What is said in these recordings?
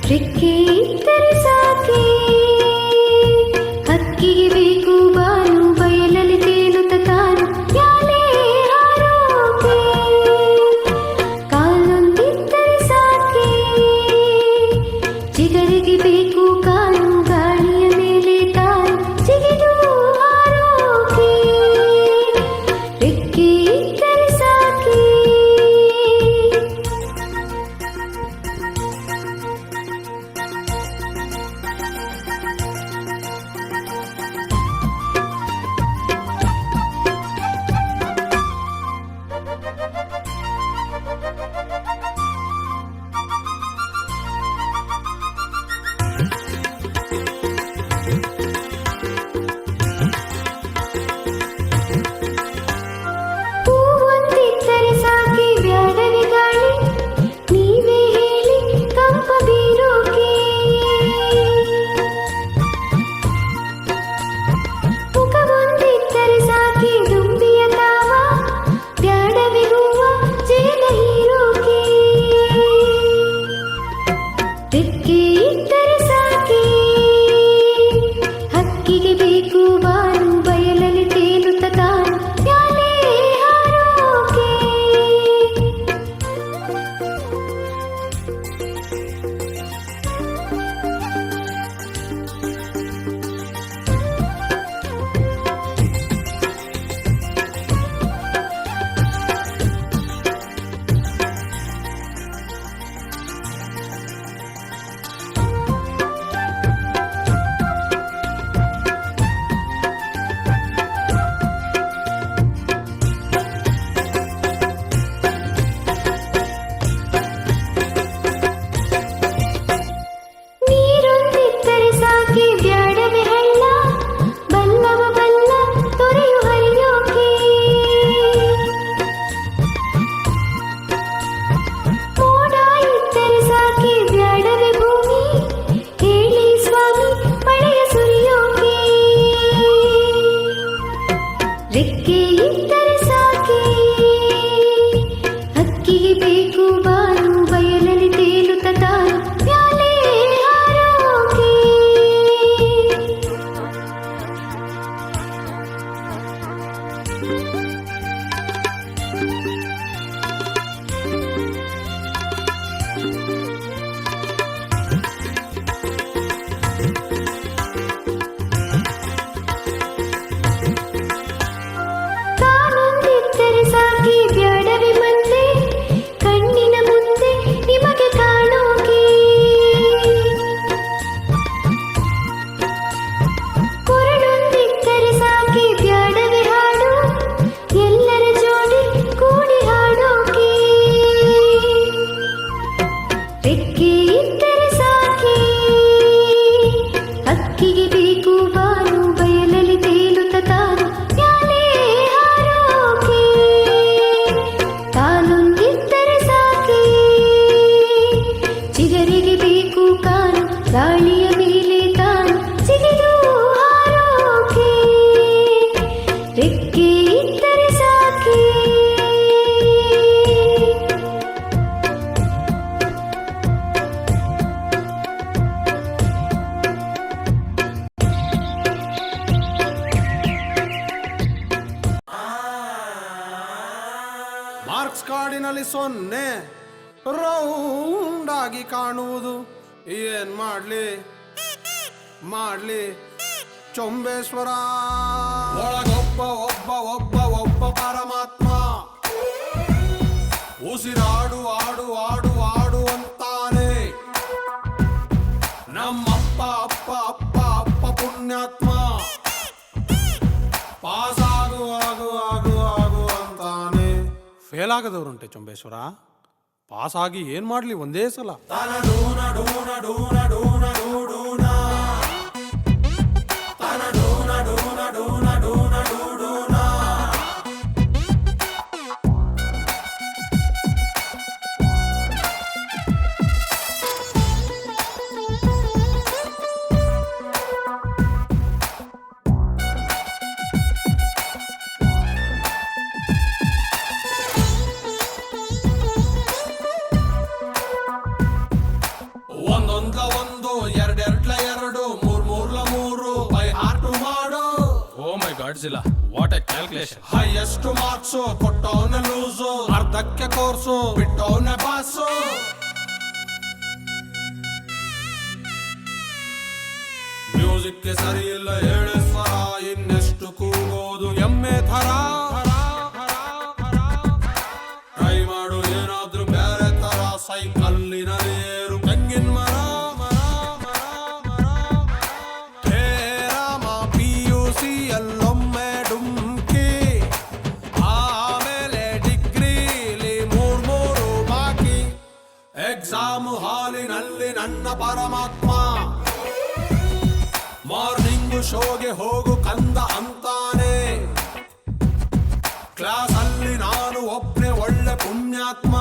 ರೆಕ್ಕೆ ಇದ್ದರೆ ಸಾಕೆ ಹಕ್ಕಿಗೆ ಬೇಕು ಬಾನು ಬಯಲಲ್ಲಿ ತೇಲುತ್ತ ತಾನು ಮ್ಯಾಲೆ ಹಾರೋಕೆ ಕಾಲೊಂದಿದ್ದರೆ ಸಾಕೆ ಚಿಗರಿಗೆ ಬೇಕು ಕಾಲು ಗಾಳಿಯ ಮೇಲೆ ತಾನು ಜಿಗಿದು ಹಾರೋಕೆ ರೆಕ್ಕೆ ಇದ್ದರೆ ಸಾಕೆ ರೆಕ್ಕೆ ಇದ್ದರೆ ಸಾಕೆ ಹಕ್ಕಿಗೆ ಬೇಕು ಬಾನು ಬಯಲಲ್ಲಿ ತೇಲುತ್ತ ತಾನು ಮ್ಯಾಲೆ ಹಾರೋಕೆ ಬ್ಯಾಡವೆ ಮಂದೆ ಕಣ್ಣಿನ ಮುಂದೆ ನಿಮಗೆ ಕಾಣೋಕೆ ಕೊರಳೊಂದಿದ್ದರೆ ಸಾಕೆ ಬ್ಯಾಡವೆ ಹಾಡು ಎಲ್ಲರ ಜೋಡಿ ಕೂಡಿ ಹಾಡೋಕೆ ರೆಕ್ಕೆ ಇದ್ದರೆ ಸಾಕೆ ಹಕ್ಕಿಗೆ ಬೇಕು ಬಾನು ಬಯಲಲ್ಲಿ ತೇಲುತ್ತ ತಾನು ಮ್ಯಾಲೆ ಹಾರೋಕೆ ಕಾಲೊಂದಿದ್ದರೆ ಸಾಕೆ ಚಿಗರಿಗೆ ಬೇಕು ಕಾಲು ಗಾಳಿಯ ಮೇಲೆ ತಾನು ಜಿಗಿದು ಹಾರೋಕೆ ರೆಕ್ಕೆ ಇದ್ದರೆ ಸಾಕೆ ಮಾರ್ಕ್ಸ್ ಕಾರ್ಡಿನಲ್ಲಿ 0 ರೌಂಡ್ ಆಗಿ ಕಾಣುವುದು ಏನ್ ಮಾಡ್ಲಿ ಚೊಂಬೇಶ್ವರ ಒಳಗೊಬ್ಬ ಒಬ್ಬ ಒಬ್ಬ ಒಬ್ಬ ಪರಮಾತ್ಮ ಉಸಿರಾಡು ಆಡು ಆಡು ಆಡು ಅಂತಾನೆ ನಮ್ಮಪ್ಪ ಅಪ್ಪ ಅಪ್ಪ ಅಪ್ಪ ಪುಣ್ಯಾತ್ಮ ಪಾಸ್ ಆಗು ಆಗು ಆಗು ಆಗು ಅಂತಾನೆ ಫೇಲ್ ಆಗದವ್ರುಂಟೆ ಚೊಂಬೇಶ್ವರ ಪಾಸ್ ಆಗಿ ಏನ್ ಮಾಡ್ಲಿ ಒಂದೇ ಸಲ ನಡೆಸಿಲ್ಲ. What a calculation. Highest marks ಕೊಟ್ಟವನ ಲೂಸು, ಅರ್ಧಕ್ಕೆ ಕೋರ್ಸು ಬಿಟ್ಟವನ ಬಾಸು. ಮ್ಯೂಸಿಕ್ಗೆ ಸರಿ ಇಲ್ಲ ಹೇಳಿ ಸ್ವರ, ಇನ್ನೆಷ್ಟು ಕೂಗೋದು ಎಮ್ಮೆ ಥರ. ಟ್ರೈ ಮಾಡು ಏನಾದ್ರೂ ಬೇರೆ ತರ, ಸೈಕಲ್ಲಿನ ಏರು ತೆಂಗಿನ ಮರ. ರಾಮ PUC ಅಲ್ಲೊಮ್ಮೆ ಡುಮ್ಕಿ, ಆಮೇಲೆ ಡಿಗ್ರಿಲಿ ಮೂರು ಬಾಕಿ. ಎಕ್ಸಾಮ್ ಹಾಲಿನಲ್ಲಿ ನನ್ನ ಪರಮಾತ್ಮ, ಮಾರ್ನಿಂಗು ಶೋಗೆ ಹೋಗು ಕಂದ ಅಂತಾನೆ. ಕ್ಲಾಸ್ ಅಲ್ಲಿ ನಾನು ಒಬ್ಬನೇ ಒಳ್ಳೆ ಪುಣ್ಯಾತ್ಮ,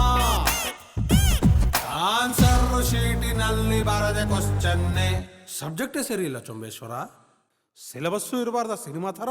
ಆನ್ಸರ್ ಶೀಟಿನಲ್ಲಿ ಬರದೆ ಕ್ವಶ್ಚನ್ನೇ. ಸಬ್ಜೆಕ್ಟೇ ಸರಿ ಇಲ್ಲ ಚೊಂಬೇಶ್ವರ, ಸಿಲೆಬಸ್ಸು ಇರಬಾರ್ದ ಸಿನಿಮಾ ಥರ.